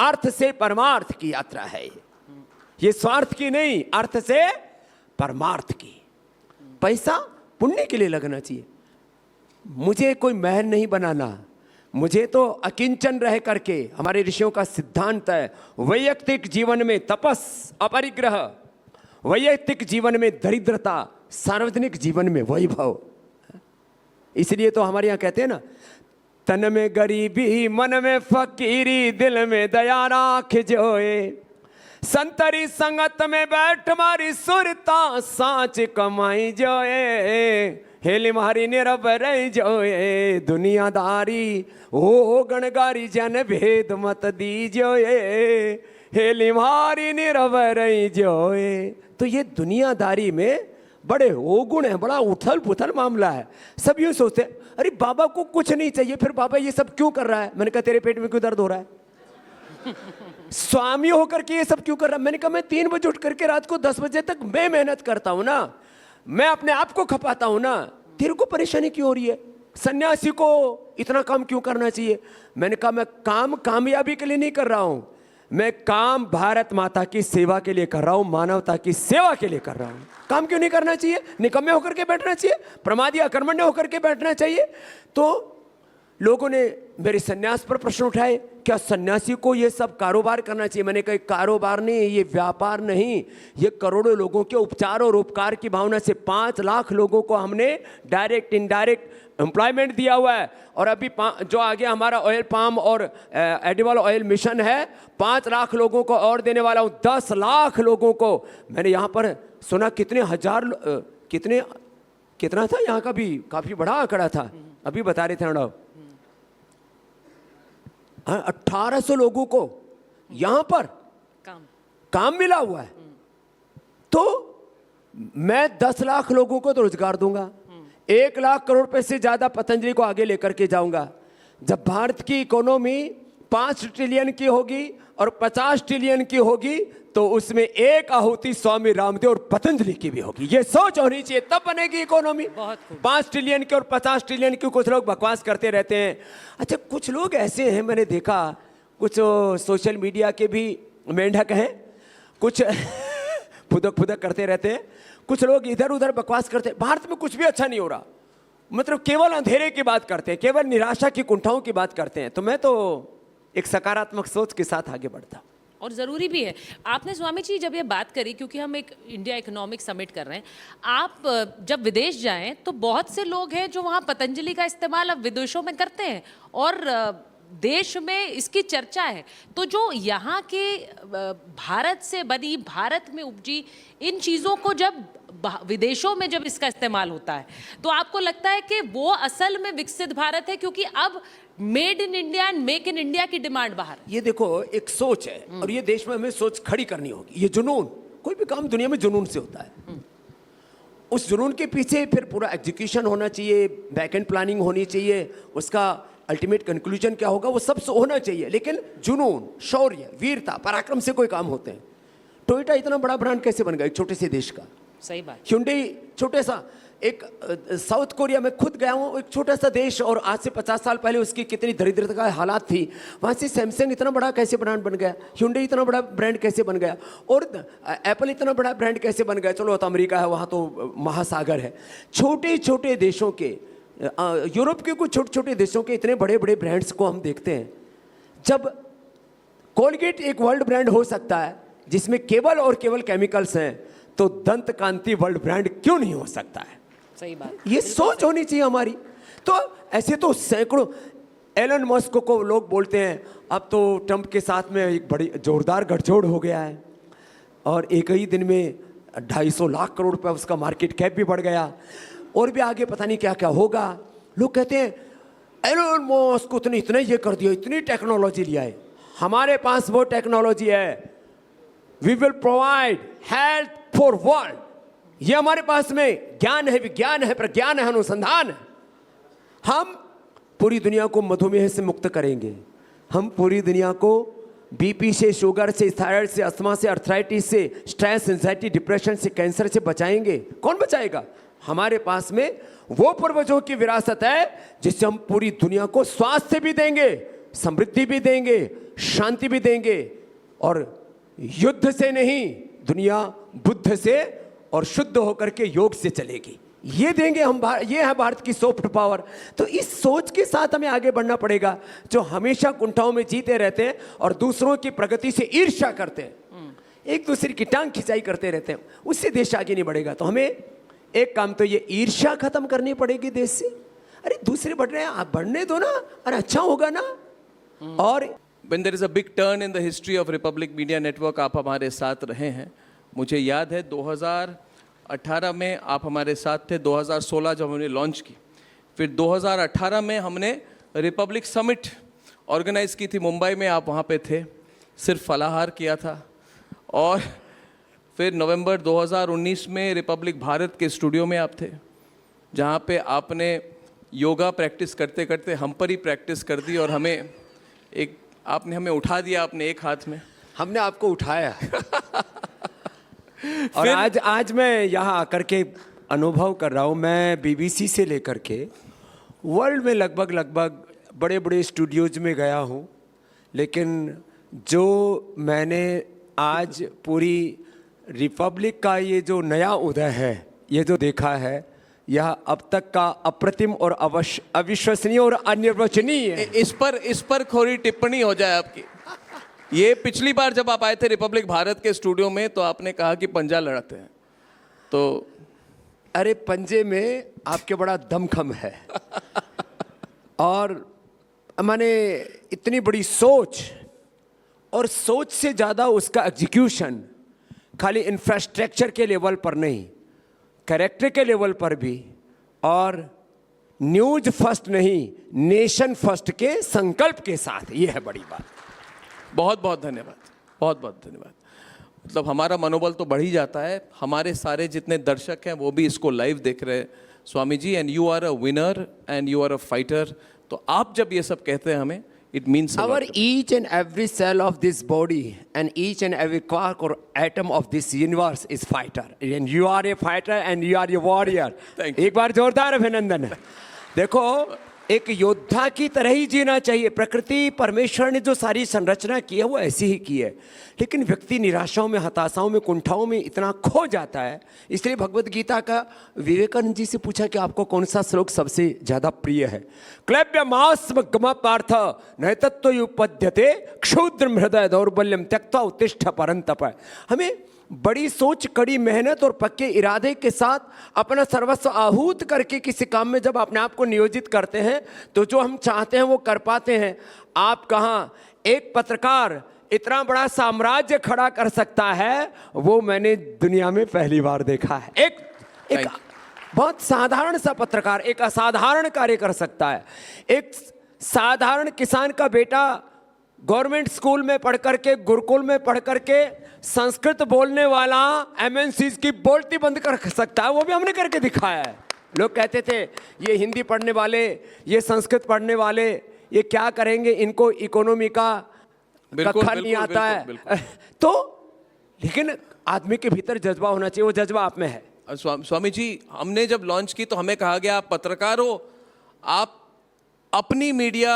अर्थ से परमार्थ की यात्रा है ये स्वार्थ की नहीं, अर्थ से परमार्थ की। पैसा पुण्य के लिए लगना चाहिए। मुझे कोई महल नहीं बनाना, मुझे तो अकिंचन रह करके, हमारे ऋषियों का सिद्धांत है, वैयक्तिक जीवन में तपस अपरिग्रह, वैयक्तिक जीवन में दरिद्रता, सार्वजनिक जीवन में वैभव। इसलिए तो हमारे यहाँ कहते हैं ना, तन में गरीबी मन में फकीरी दिल में दया राख जोए, संतरी संगत में बैठ मारी सुरता साच कमाई जोए, हेली मारी निरबर जोए, दुनियादारी ओ गणगारी जन भेद मत दी जोए, हेली मारी निरबर जोए। तो ये दुनियादारी में बड़े अवगुण है, बड़ा उथल पुथल मामला है। सब यूँ सोचते हैं अरे बाबा को कुछ नहीं चाहिए, फिर बाबा ये सब क्यों कर रहा है? मैंने कहा तेरे पेट में क्यों दर्द हो रहा है? स्वामी होकर के ये सब क्यों कर रहा है? मैंने कहा मैं 3 बजे उठ करके रात को 10 बजे तक मैं मेहनत करता हूं ना, मैं अपने आप को खपाता हूं ना, तेरे को परेशानी क्यों हो रही है? सन्यासी को इतना काम क्यों करना चाहिए? मैंने कहा मैं काम कामयाबी के लिए नहीं कर रहा हूं, मैं काम भारत माता की सेवा के लिए कर रहा हूं, मानवता की सेवा के लिए कर रहा हूं। काम क्यों नहीं करना चाहिए? निकम्मे होकर के बैठना चाहिए, प्रमादी अकर्मण्य होकर के बैठना चाहिए। तो लोगों ने मेरे सन्यास पर प्रश्न उठाए, क्या सन्यासी को ये सब कारोबार करना चाहिए? मैंने कहा कारोबार नहीं, ये व्यापार नहीं, ये करोड़ों लोगों के उपचार और उपकार की भावना से 5 लाख लोगों को हमने डायरेक्ट इनडायरेक्ट एम्प्लॉयमेंट दिया हुआ है। और अभी जो आगे हमारा ऑयल पाम और एडिबल ऑयल मिशन है, 5 लाख लोगों को और देने वाला हूँ, 10 लाख लोगों को। मैंने यहाँ पर सुना कितने हजार कितना था यहाँ का भी काफी बड़ा आंकड़ा था, अभी बता रहे थे मैडम, 1800 लोगों को यहां पर काम मिला हुआ है। तो मैं 10 लाख लोगों को तो रोजगार दूंगा, 1 लाख करोड़ रुपए से ज्यादा पतंजलि को आगे लेकर के जाऊंगा। जब भारत की इकोनॉमी 5 ट्रिलियन की होगी और 50 ट्रिलियन की होगी, तो उसमें एक आहुति स्वामी रामदेव और पतंजलि की भी होगी। ये सोच होनी चाहिए, तब बनेगी इकोनॉमी। 5 ट्रिलियन की और 50 ट्रिलियन की कुछ लोग बकवास करते रहते हैं। अच्छा, कुछ लोग ऐसे हैं, मैंने देखा कुछ सोशल मीडिया के भी मेंढक हैं, कुछ फुदक फुदक करते रहते हैं, कुछ लोग इधर उधर बकवास करते हैं। भारत में कुछ भी अच्छा नहीं हो रहा, मतलब केवल अंधेरे की बात करते हैं, केवल निराशा की कुंठाओं की बात करते हैं। तो मैं तो एक सकारात्मक सोच के साथ आगे बढ़ता, और ज़रूरी भी है। आपने स्वामी जी जब ये बात करी, क्योंकि हम एक इंडिया इकोनॉमिक समिट कर रहे हैं, आप जब विदेश जाएं तो बहुत से लोग हैं जो वहाँ पतंजलि का इस्तेमाल अब विदेशों में करते हैं और देश में इसकी चर्चा है। तो जो यहाँ के भारत से बनी, भारत में उपजी इन चीज़ों को जब विदेशों में जब इसका इस्तेमाल होता है, तो आपको लगता है कि वो असल में विकसित भारत है? क्योंकि अब made in India and make in India की डिमांड बाहर। ये देखो एक सोच है और ये देश में हमें सोच खड़ी करनी होगी। ये जुनून, कोई भी काम दुनिया में जुनून से होता है, उस जुनून के पीछे फिर पूरा एग्जीक्यूशन होना चाहिए, बैक एंड प्लानिंग होनी चाहिए, उसका अल्टीमेट कंक्लूजन क्या होगा वो सब होना चाहिए। लेकिन जुनून, शौर्य, वीरता, पराक्रम से कोई काम होते हैं। टोयोटा इतना बड़ा ब्रांड कैसे बन गया एक छोटे से देश का? सही बात। ह्युंडई छोटे सा, एक साउथ कोरिया में खुद गया हूँ, एक छोटा सा देश, और आज से 50 साल पहले उसकी कितनी दरिद्रता का हालात थी। वहाँ से सैमसंग इतना बड़ा कैसे ब्रांड बन गया, ह्युंडई इतना बड़ा ब्रांड कैसे बन गया, और एप्पल इतना बड़ा ब्रांड कैसे बन गया? चलो तो अमेरिका है, वहाँ तो महासागर है। छोटे छोटे देशों के, यूरोप के कुछ छोटे छोटे देशों के इतने बड़े बड़े ब्रांड्स को हम देखते हैं। जब कोलगेट एक वर्ल्ड ब्रांड हो सकता है जिसमें केवल और केवल केमिकल्स हैं, तो दंत कांति वर्ल्ड ब्रांड क्यों नहीं हो सकता है? सही बात। ये सोच होनी चाहिए हमारी। तो ऐसे तो सैकड़ों, एलन मस्क को लोग बोलते हैं अब तो ट्रंप के साथ में एक बड़ी जोरदार गठजोड़ हो गया है और एक ही दिन में 250 लाख करोड़ रुपए उसका मार्केट कैप भी बढ़ गया, और भी आगे पता नहीं क्या क्या होगा। लोग कहते हैं एलन मस्क उतने इतने ये कर दिया, इतनी टेक्नोलॉजी लिया है। हमारे पास वो टेक्नोलॉजी है, we will provide health for world. ये हमारे पास में ज्ञान है, विज्ञान है, प्रज्ञान है, अनुसंधान है। हम पूरी दुनिया को मधुमेह से मुक्त करेंगे, हम पूरी दुनिया को बीपी से, शुगर से, थायराइड से, अस्थमा से, अर्थराइटिस से, स्ट्रेस, एंजाइटी, डिप्रेशन से, कैंसर से बचाएंगे। कौन बचाएगा? हमारे पास में वो पूर्वजों की विरासत है जिससे हम पूरी दुनिया को स्वास्थ्य भी देंगे, समृद्धि भी देंगे, शांति भी देंगे, और युद्ध से नहीं, दुनिया बुद्ध से और शुद्ध होकर के योग से चलेगी, ये देंगे हम। ये है भारत की सॉफ्ट पावर। तो इस सोच के साथ हमें आगे बढ़ना पड़ेगा। जो हमेशा कुंठाओं में जीते रहते हैं और दूसरों की प्रगति से ईर्ष्या करते हैं, एक दूसरे की टांग खिंचाई करते रहते हैं, उससे देश आगे नहीं बढ़ेगा। तो हमें एक काम तो ये ईर्ष्या खत्म करनी पड़ेगी देश से। अरे दूसरे बढ़ रहे हैं, आप बढ़ने दो ना, अरे अच्छा होगा ना। और When there is a big turn in the history of Republic Media Network, आप हमारे साथ रहे हैं। मुझे याद है 2018 में आप हमारे साथ थे, 2016 जब हमने लॉन्च की, फिर 2018 में हमने रिपब्लिक समिट ऑर्गेनाइज की थी मुंबई में, आप वहाँ पे थे, सिर्फ फलाहार किया था। और फिर नवंबर 2019 में रिपब्लिक भारत के स्टूडियो में आप थे, जहाँ पे आपने योगा प्रैक्टिस करते करते हम पर ही प्रैक्टिस कर दी, और आपने हमें उठा दिया अपने एक हाथ में। हमने आपको उठाया। और आज मैं यहाँ आकर के अनुभव कर रहा हूँ, मैं बीबीसी से लेकर के वर्ल्ड में लगभग बड़े बड़े स्टूडियोज में गया हूँ, लेकिन जो मैंने आज पूरी रिपब्लिक का ये जो नया उदय है, ये जो देखा है, यह अब तक का अप्रतिम और अविश्वसनीय और अनिर्वचनीय है। इस पर थोड़ी टिप्पणी हो जाए आपकी। ये पिछली बार जब आप आए थे रिपब्लिक भारत के स्टूडियो में, तो आपने कहा कि पंजा लड़ाते हैं, तो अरे पंजे में आपके बड़ा दमखम है। और मैंने इतनी बड़ी सोच, और सोच से ज़्यादा उसका एग्जीक्यूशन, खाली इंफ्रास्ट्रक्चर के लेवल पर नहीं, कैरेक्टर के लेवल पर भी, और न्यूज फर्स्ट नहीं, नेशन फर्स्ट के संकल्प के साथ। ये है बड़ी बात। बहुत बहुत धन्यवाद, बहुत बहुत धन्यवाद। मतलब हमारा मनोबल तो बढ़ ही जाता है। हमारे सारे जितने दर्शक हैं वो भी इसको लाइव देख रहे हैं Swami ji, and you are a winner and you are a fighter. तो आप जब ये सब कहते हैं हमें, it means a Our lot. each and every cell of this body and each and every quark or atom of this universe is fighter, and you are a fighter and you are a warrior. Thank you. एक बार जोरदार अभिनंदन है। देखो, एक योद्धा की तरह ही जीना चाहिए। प्रकृति, परमेश्वर ने जो सारी संरचना की है वो ऐसी ही की है, लेकिन व्यक्ति निराशाओं में, हताशाओं में, कुंठाओं में इतना खो जाता है। इसलिए भगवत गीता का विवेकानंद जी से पूछा कि आपको कौन सा श्लोक सबसे ज़्यादा प्रिय है। क्लैब्यमास्म गम पार्थ नैतत्वयुपद्यते क्षुद्रम हृदय दौर्बल्यम त्यक्त्वा उत्तिष्ठ परंतप। हमें बड़ी सोच, कड़ी मेहनत और पक्के इरादे के साथ अपना सर्वस्व आहूत करके किसी काम में जब अपने आप को नियोजित करते हैं, तो जो हम चाहते हैं वो कर पाते हैं। आप कहाँ एक पत्रकार इतना बड़ा साम्राज्य खड़ा कर सकता है, वो मैंने दुनिया में पहली बार देखा है। एक बहुत साधारण सा पत्रकार एक असाधारण कार्य कर सकता है। एक साधारण किसान का बेटा गवर्नमेंट स्कूल में पढ़ करके, गुरुकुल में पढ़ करके संस्कृत बोलने वाला एमएनसीज की बोलती बंद कर सकता है, वो भी हमने करके दिखाया है। लोग कहते थे ये हिंदी पढ़ने वाले, ये संस्कृत पढ़ने वाले, ये क्या करेंगे, इनको इकोनॉमी का कखा नहीं आता है। तो लेकिन आदमी के भीतर जज्बा होना चाहिए, वो जज्बा आप में है। स्वामी जी, हमने जब लॉन्च की तो हमें कहा गया आप पत्रकार हो, आप अपनी मीडिया